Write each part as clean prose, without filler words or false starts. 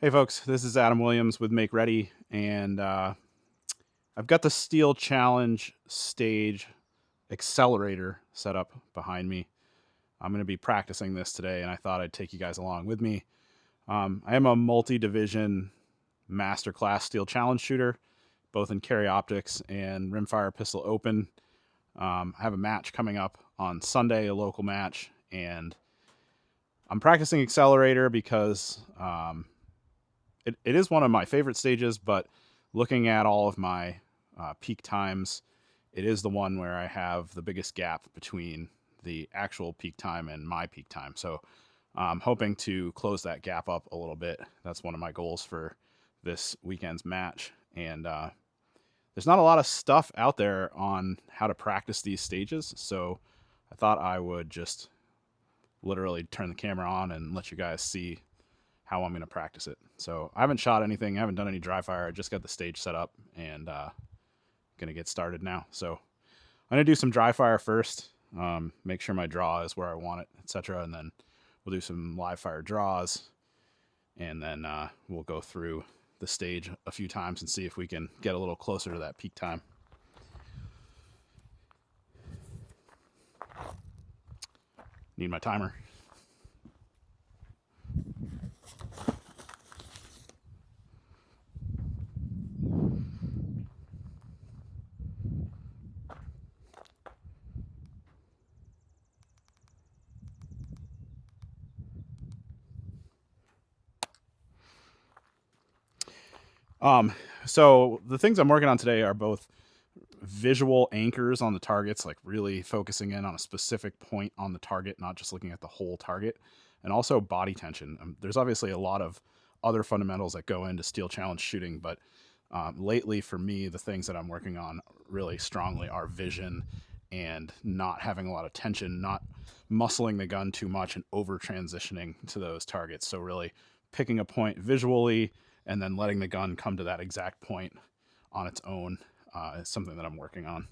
Hey folks, this is Adam Williams with Make Ready, and I've got the Steel Challenge stage Accelerator set up behind me. I'm going to be practicing this today, and I thought I'd take you guys along with me. I am a multi-division masterclass Steel Challenge shooter, both in carry optics and rimfire pistol open. I have a match coming up on Sunday, a local match, and I'm practicing Accelerator because it is one of my favorite stages, but looking at all of my peak times, it is the one where I have the biggest gap between the actual peak time and my peak time. So I'm hoping to close that gap up a little bit. That's one of my goals for this weekend's match. And there's not a lot of stuff out there on how to practice these stages. So I thought I would just literally turn the camera on and let you guys see how I'm going to practice it. So I haven't shot anything. I haven't done any dry fire. I just got the stage set up and going to get started now. So I'm going to do some dry fire first, make sure my draw is where I want it, etc. And then we'll do some live fire draws. And then we'll go through the stage a few times and see if we can get a little closer to that peak time. Need my timer. So the things I'm working on today are both visual anchors on the targets, like really focusing in on a specific point on the target, not just looking at the whole target, and also body tension. There's obviously a lot of other fundamentals that go into Steel Challenge shooting, but lately for me, the things that I'm working on really strongly are vision and not having a lot of tension, not muscling the gun too much and over transitioning to those targets. So really picking a point visually and then letting the gun come to that exact point on its own is something that I'm working on.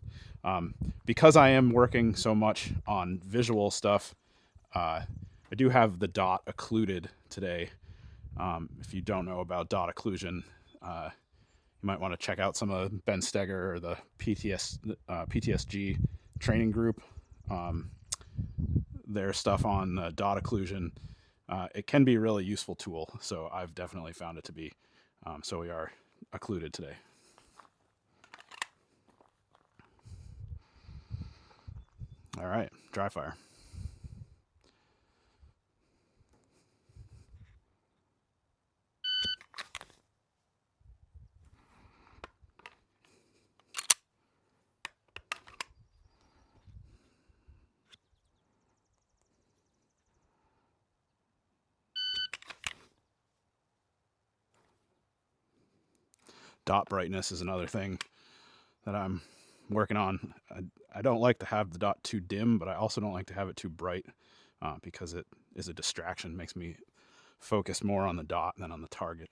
Because I am working so much on visual stuff, I do have the dot occluded today. If you don't know about dot occlusion, you might want to check out some of Ben Steger or the PTSG training group. Their stuff on dot occlusion. It can be a really useful tool, so I've definitely found it to be. So we are occluded today. All right, dry fire. Dot brightness is another thing that I'm working on. I don't like to have the dot too dim, but I also don't like to have it too bright because it is a distraction. Makes me focus more on the dot than on the target.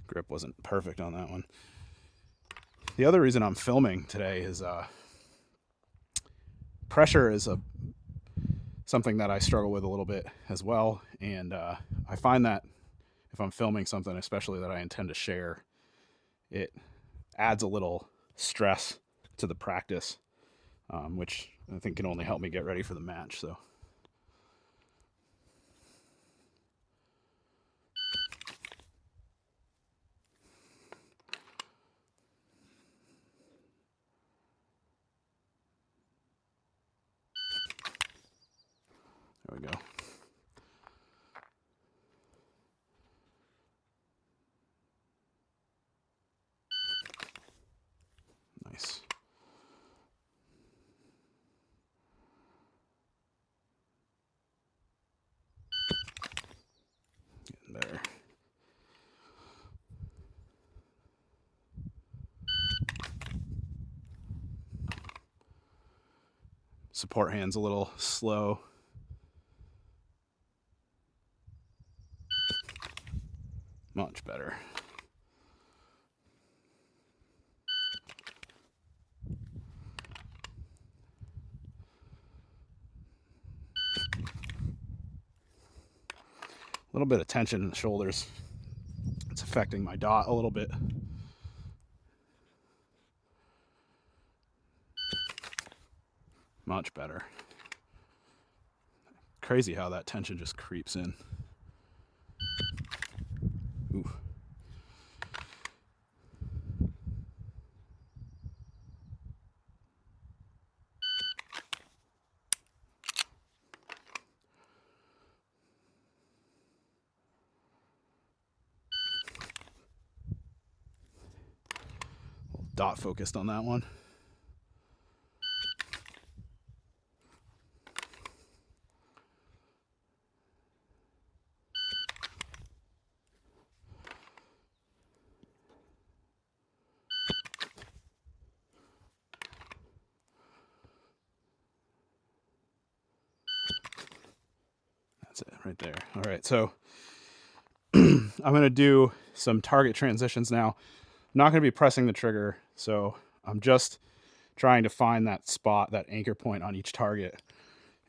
Grip wasn't perfect on that one. The other reason I'm filming today is pressure is something that I struggle with a little bit as well, and I find that if I'm filming something, especially that I intend to share, it adds a little stress to the practice, which I think can only help me get ready for the match. So. There we go. Nice. Getting better. Support hand's a little slow. Much better. A little bit of tension in the shoulders. It's affecting my dot a little bit. Much better. Crazy how that tension just creeps in. Ooh. Dot focused on that one. That's it right there. All right, so I'm going to do some target transitions now. I'm not going to be pressing the trigger, so I'm just trying to find that spot, that anchor point on each target,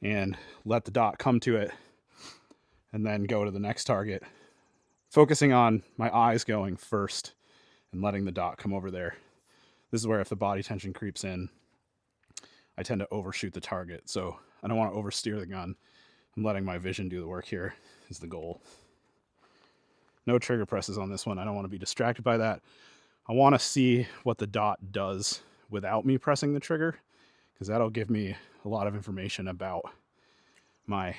and let the dot come to it, and then go to the next target, focusing on my eyes going first and letting the dot come over there. This is where if the body tension creeps in, I tend to overshoot the target, so I don't want to oversteer the gun. I'm letting my vision do the work here is the goal. No trigger presses on this one. I don't want to be distracted by that. I want to see what the dot does without me pressing the trigger, because that'll give me a lot of information about my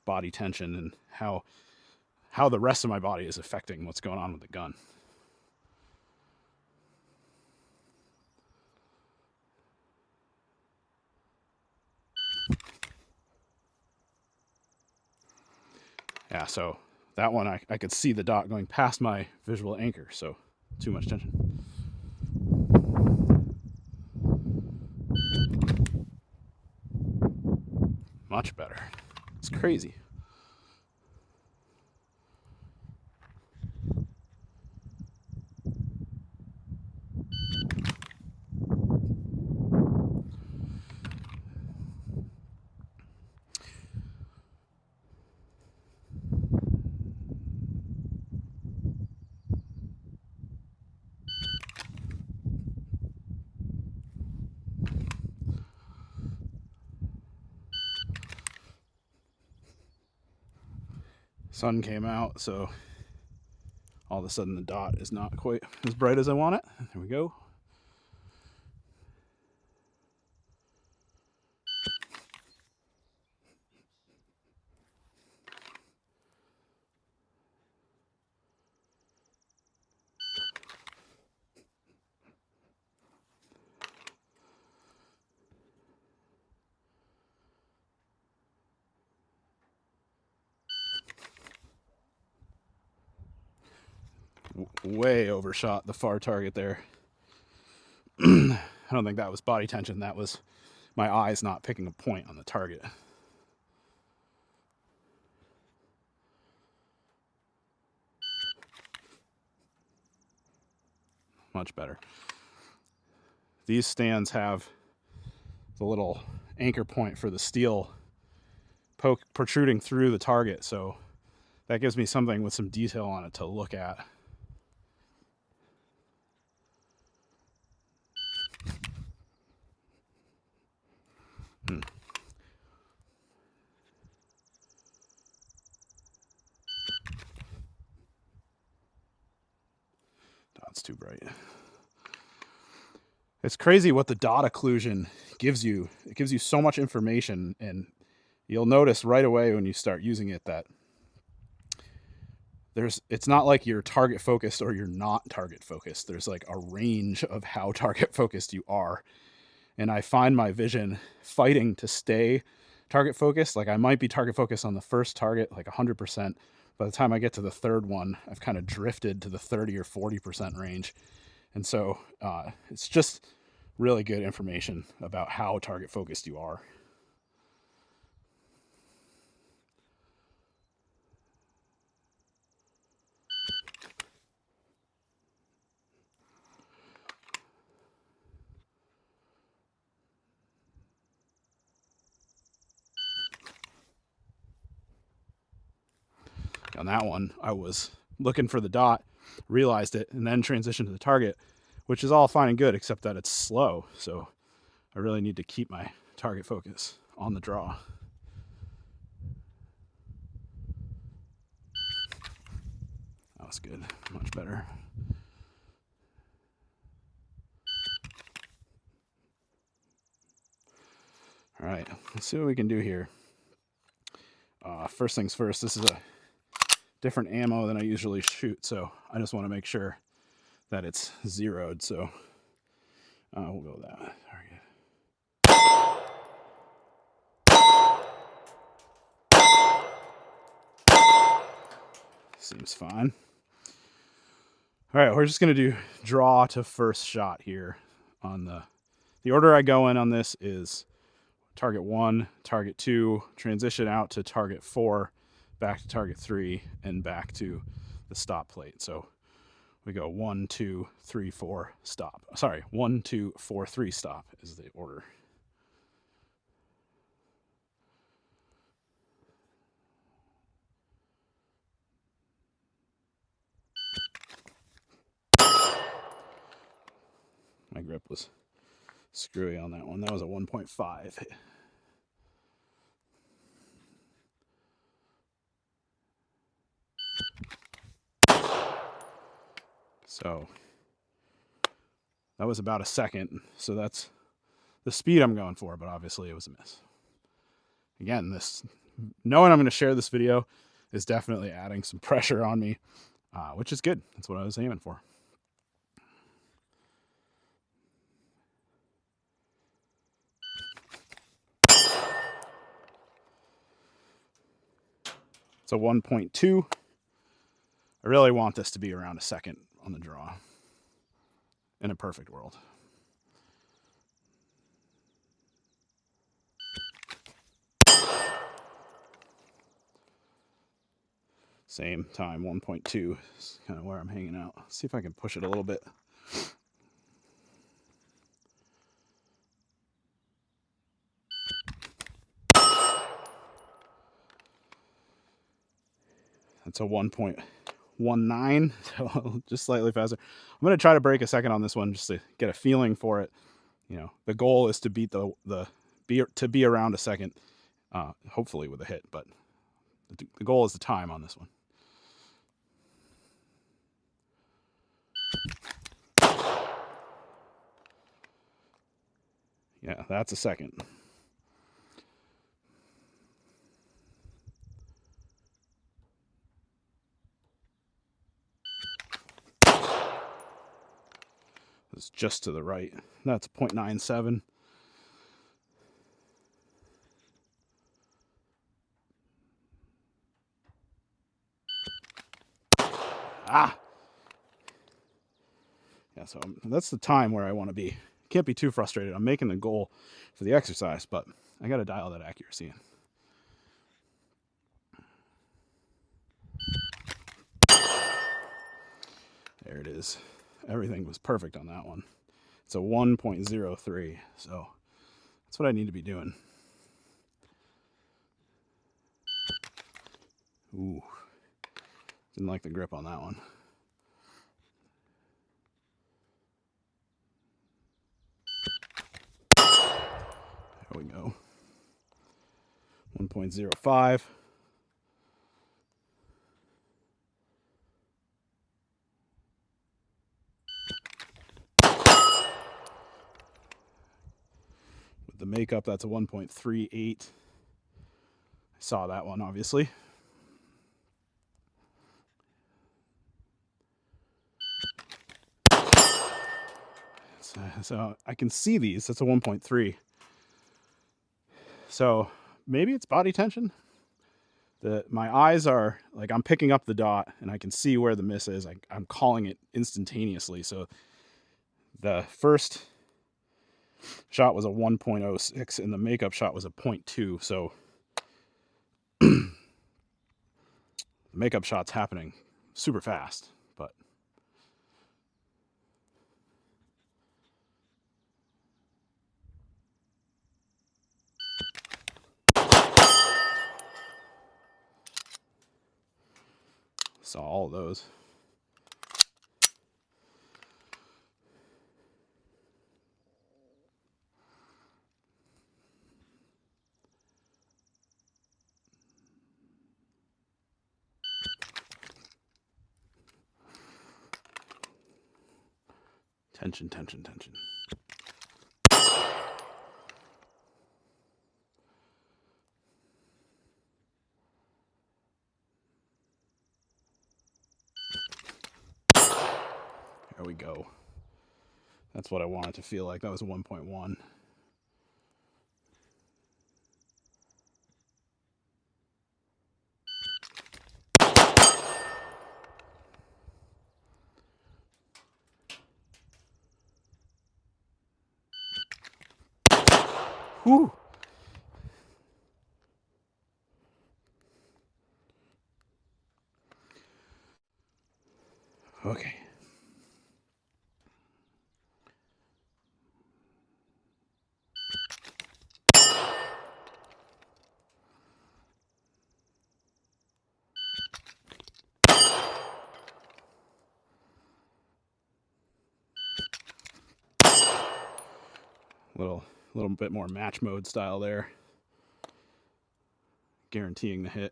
body tension and how the rest of my body is affecting what's going on with the gun. Yeah, so that one I could see the dot going past my visual anchor, so too much tension. Much better. It's crazy. Sun came out, so all of a sudden the dot is not quite as bright as I want it. There we go. Way overshot the far target there. I don't think that was body tension. That was my eyes not picking a point on the target. Much better. These stands have the little anchor point for the steel protruding through the target, so that gives me something with some detail on it to look at. Dot's too bright. It's crazy what the dot occlusion gives you. It gives you so much information, and you'll notice right away when you start using it that it's not like you're target focused or you're not target focused. There's like a range of how target focused you are. And I find my vision fighting to stay target focused. Like I might be target focused on the first target, like 100%. By the time I get to the third one, I've kind of drifted to the 30 or 40% range. And so it's just really good information about how target focused you are. On that one, I was looking for the dot, realized it, and then transitioned to the target, which is all fine and good, except that it's slow. So I really need to keep my target focus on the draw. That was good, much better. All right, let's see what we can do here. First things first, this is a different ammo than I usually shoot, so I just want to make sure that it's zeroed. So we'll go with that. Seems fine. All right, we're just going to do draw to first shot here. On the order I go in on this is target 1, target 2, transition out to target 4, back to target 3, and back to the stop plate. So we go 1, 2, 3, 4, stop. Sorry, 1, 2, 4, 3, stop is the order. My grip was screwy on that one. That was a 1.5. So that was about a second. So that's the speed I'm going for, but obviously it was a miss. Again, knowing I'm going to share this video is definitely adding some pressure on me, which is good. That's what I was aiming for. So 1.2. I really want this to be around a second on the draw in a perfect world. Same time, 1.2 is kind of where I'm hanging out. Let's see if I can push it a little bit. That's a 1.19, so just slightly faster. I'm going to try to break a second on this one just to get a feeling for it. You know, the goal is to beat to be around a second, hopefully with a hit, but the goal is the time on this one. Yeah, that's a second. It's just to the right. That's 0.97. Ah! Yeah, so that's the time where I want to be. Can't be too frustrated. I'm making the goal for the exercise, but I got to dial that accuracy in. There it is. Everything was perfect on that one. It's a 1.03, so that's what I need to be doing. Ooh, didn't like the grip on that one. There we go. 1.05. With the makeup, that's a 1.38. I saw that one, obviously. So I can see these. That's a 1.3. So maybe it's body tension. My eyes are like, I'm picking up the dot and I can see where the miss is. I'm calling it instantaneously. So the first shot was a 1.06 and the makeup shot was a 0.2. So the makeup shot's happening super fast, but Saw all of those. Tension, tension, tension. There we go. That's what I want it to feel like. That was a 1.1. Whew. Okay. Little bit more match mode style there. Guaranteeing the hit.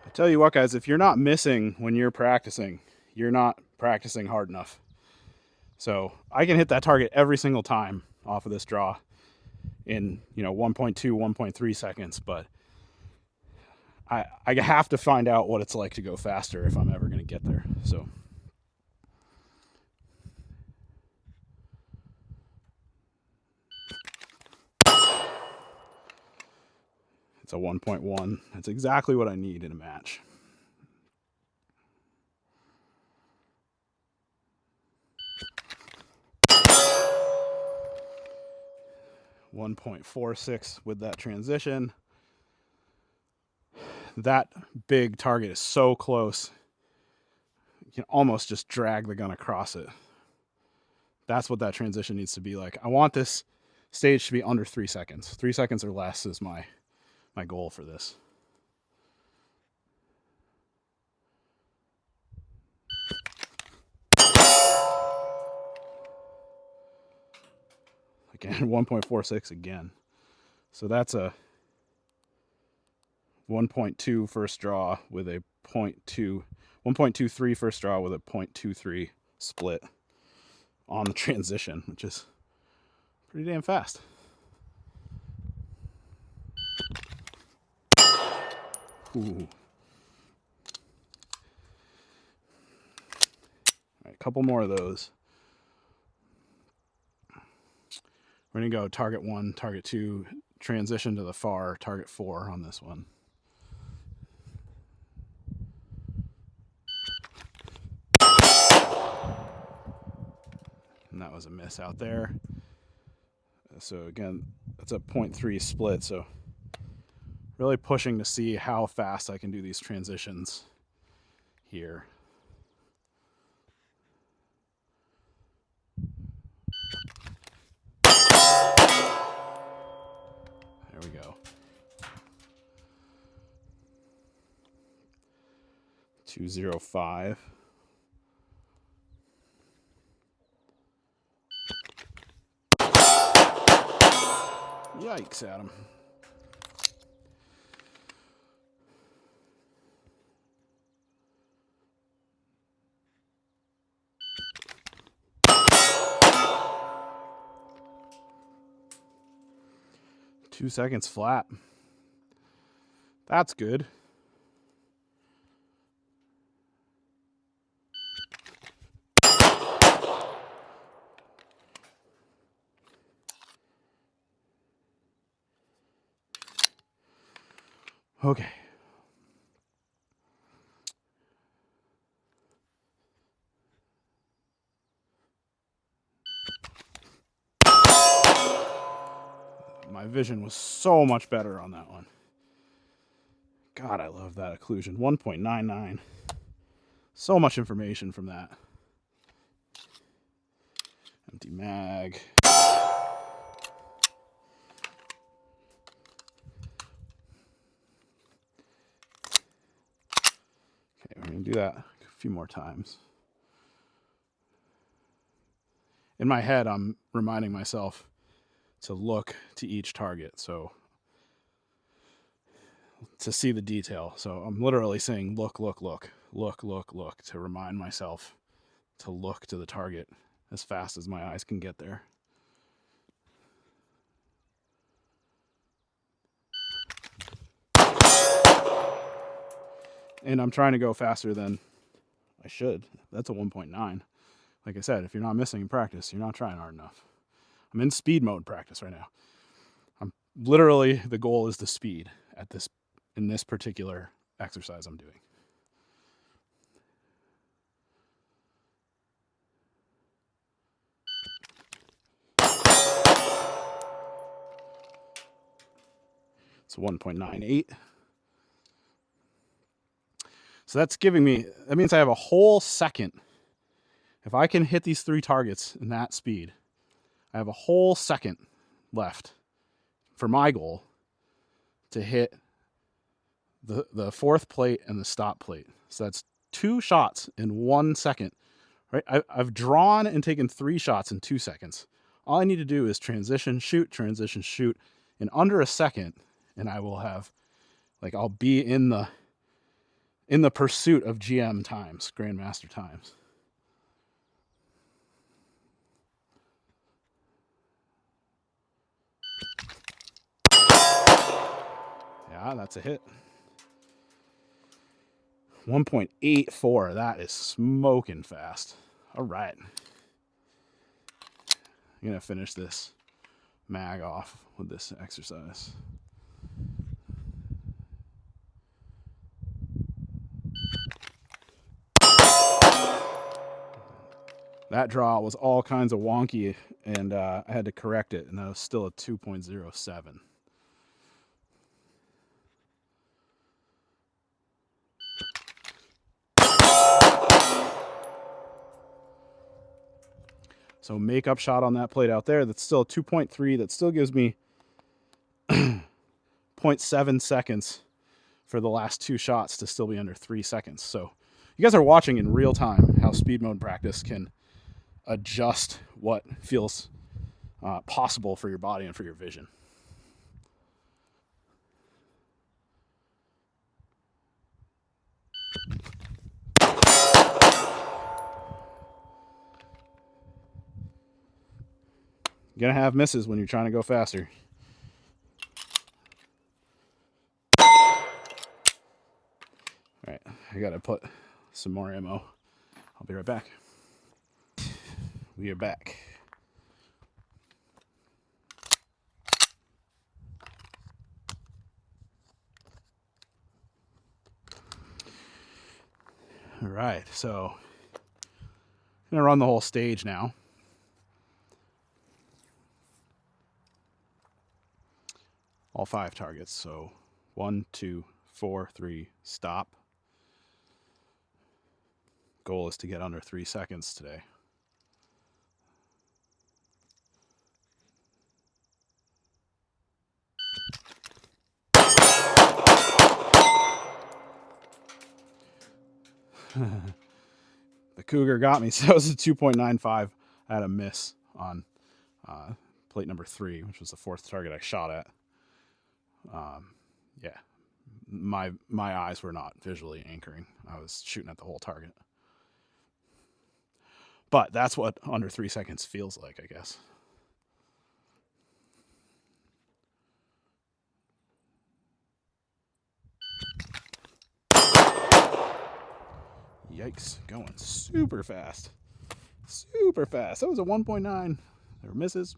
I tell you what, guys, if you're not missing when you're practicing, you're not practicing hard enough. So I can hit that target every single time off of this draw in 1.2, 1.3 seconds, but I have to find out what it's like to go faster if I'm ever going to get there. So it's a 1.1. That's exactly what I need in a match. .46 with that transition. That big target is so close. You can almost just drag the gun across it. That's what that transition needs to be like. I want this stage to be under 3 seconds. 3 seconds or less is my goal for this. Again, 1.46 again. So that's a 1.2 first draw with a 1.23 first draw with a 0.23 split on the transition, which is pretty damn fast. Ooh. All right, a couple more of those. We're going to go target 1, target 2, transition to the far, target 4 on this one. And that was a miss out there. So again, that's a 0.3 split. So really pushing to see how fast I can do these transitions here. There we go. 205. Yikes, Adam. Two seconds flat. That's good. Okay. my vision was so much better on that one. God, I love that occlusion. 1.99. So much information from that. Empty mag. Okay, we're going to do that a few more times. In my head, I'm reminding myself to look to each target, so to see the detail. So I'm literally saying look, look, look, look, look, look, to remind myself to look to the target as fast as my eyes can get there. And I'm trying to go faster than I should. That's a 1.9. Like I said, if you're not missing in practice, you're not trying hard enough. I'm in speed mode practice right now. I'm literally, the goal is the speed in this particular exercise I'm doing. It's 1.98. So that's giving me, that means I have a whole second. If I can hit these 3 targets in that speed, I have a whole second left for my goal to hit the 4th plate and the stop plate. So that's 2 shots in 1 second, right? I've drawn and taken 3 shots in 2 seconds. All I need to do is transition, shoot in under a second, and I will have, like, I'll be in the pursuit of GM times, Grandmaster times. Yeah, that's a hit. 1.84. That is smoking fast. All right. I'm going to finish this mag off with this exercise. That draw was all kinds of wonky, and I had to correct it, and that was still a 2.07. So makeup shot on that plate out there, that's still a 2.3. That still gives me 0.7 seconds for the last 2 shots to still be under 3 seconds. So you guys are watching in real time how speed mode practice can adjust what feels possible for your body and for your vision. You're gonna have misses when you're trying to go faster. All right, I gotta put some more ammo. I'll be right back. We are back. All right, so I'm gonna run the whole stage now. All 5 targets. So 1, 2, 4, 3, stop. Goal is to get under 3 seconds today. The Cougar got me, so that was a 2.95. I had a miss on plate number 3, which was the 4th target I shot at. Yeah, my eyes were not visually anchoring. I was shooting at the whole target. But that's what under 3 seconds feels like, I guess. Yikes, going super fast. Super fast. That was a 1.9. There were misses.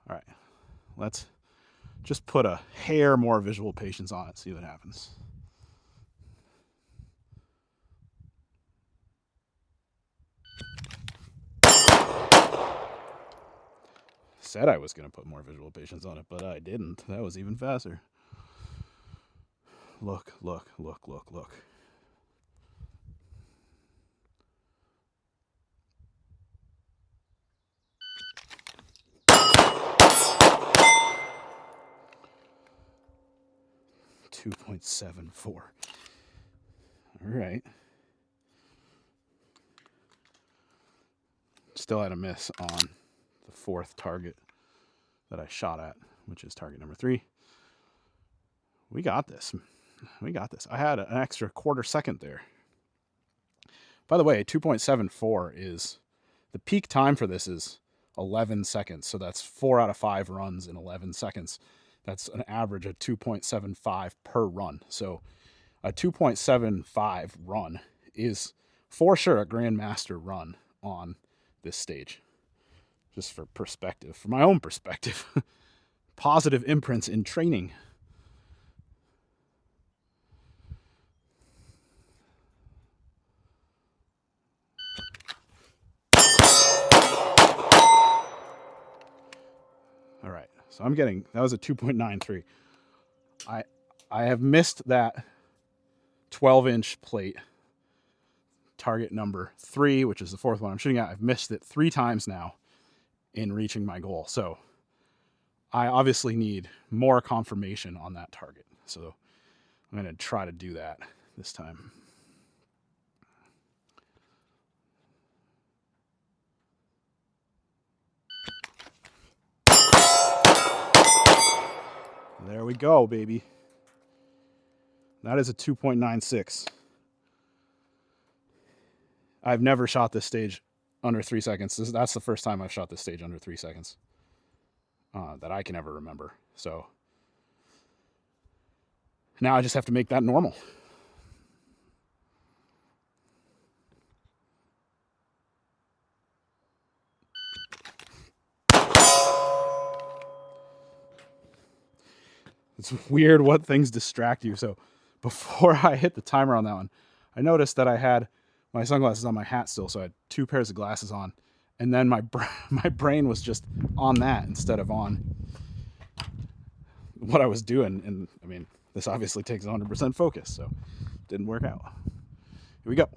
All right, let's just put a hair more visual patience on it, see what happens. said I was going to put more visual patience on it, but I didn't. That was even faster. Look, look, look, look, look. .74. All right. Still had a miss on the fourth target that I shot at, which is target number 3. We got this. We got this. I had an extra quarter second there. By the way, 2.74 is the peak time for this is 11 seconds. So that's 4 out of 5 runs in 11 seconds. That's an average of 2.75 per run. So a 2.75 run is for sure a Grandmaster run on this stage. Just for perspective, for my own perspective. Positive imprints in training. All right, so I'm getting, that was a 2.93. I have missed that 12-inch plate, target number 3, which is the fourth one I'm shooting at. I've missed it 3 times now in reaching my goal. So I obviously need more confirmation on that target. So I'm going to try to do that this time. There we go, baby. That is a 2.96. I've never shot this stage under 3 seconds. That's the first time I've shot this stage under 3 seconds that I can ever remember. So now I just have to make that normal. It's weird what things distract you. So before I hit the timer on that one, I noticed that I had my sunglasses on my hat still. So I had 2 pairs of glasses on. And then my brain was just on that instead of on what I was doing. And I mean, this obviously takes 100% focus. So it didn't work out. Here we go.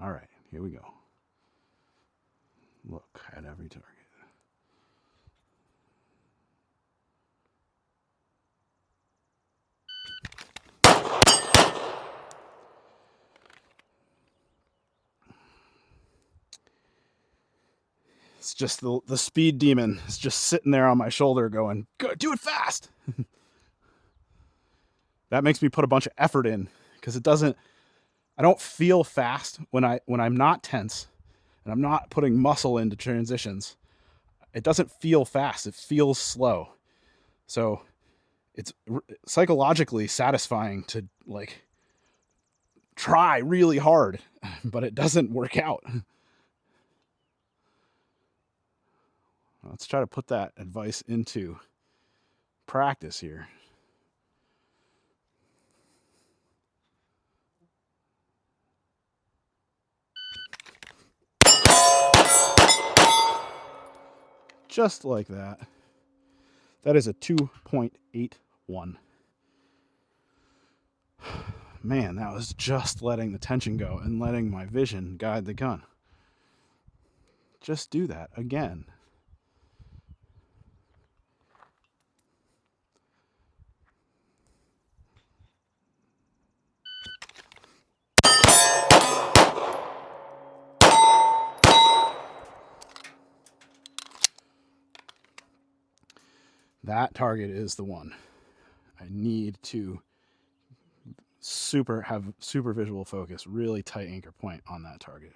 All right, here we go. Look at every target. It's just the speed demon. It's just sitting there on my shoulder going, "Go, do it fast." That makes me put a bunch of effort in because I don't feel fast when I'm not tense and I'm not putting muscle into transitions. It doesn't feel fast. It feels slow. So it's psychologically satisfying to like try really hard, but it doesn't work out. Let's try to put that advice into practice here. Just like that. That is a 2.81. Man, that was just letting the tension go and letting my vision guide the gun. Just do that again. That target is the one. I need to have super visual focus, really tight anchor point on that target.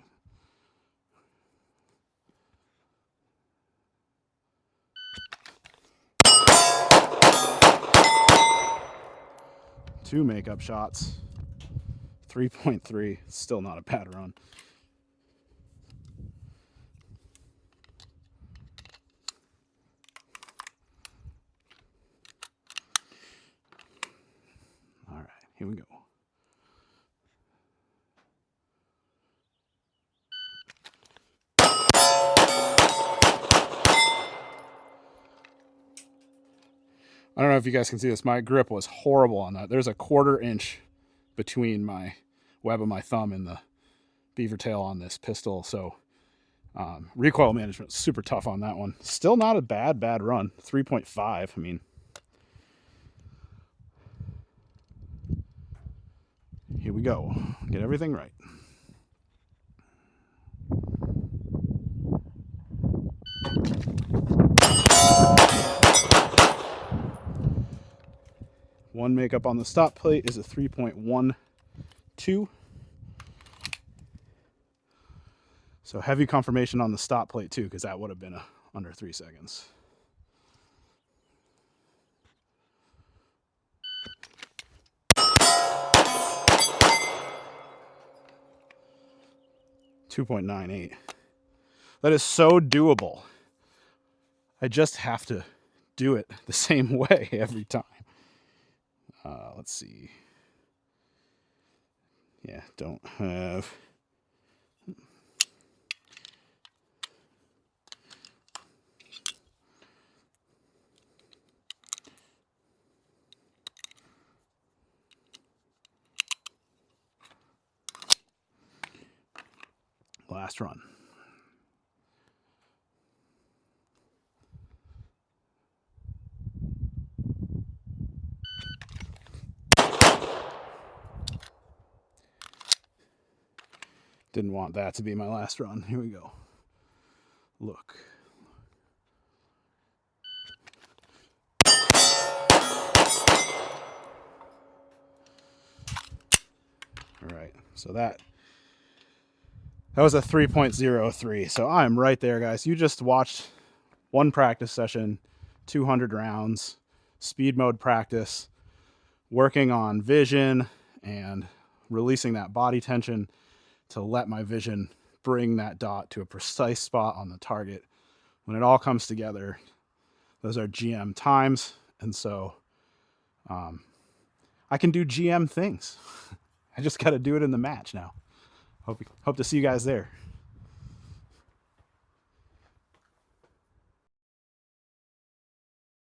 2 makeup shots. 3.3. Still not a bad run. All right, here we go. I don't know if you guys can see this. My grip was horrible on that. There's a 1/4 inch between my web of my thumb and the beaver tail on this pistol. So recoil management super tough on that one. Still not a bad run. 3.5. I mean, here we go. Get everything right. One makeup on the stop plate is a 3.12. So heavy confirmation on the stop plate too, because that would have been under 3 seconds. .98. That is so doable. I just have to do it the same way every time. Let's see. Yeah, don't have. Last run. Didn't want that to be my last run. Here we go. Look. All right. So that was a 3.03. So I'm right there, guys. You just watched one practice session, 200 rounds, speed mode practice, working on vision and releasing that body tension to let my vision bring that dot to a precise spot on the target. When it all comes together, those are GM times. And so I can do GM things. I just got to do it in the match now. Hope to see you guys there.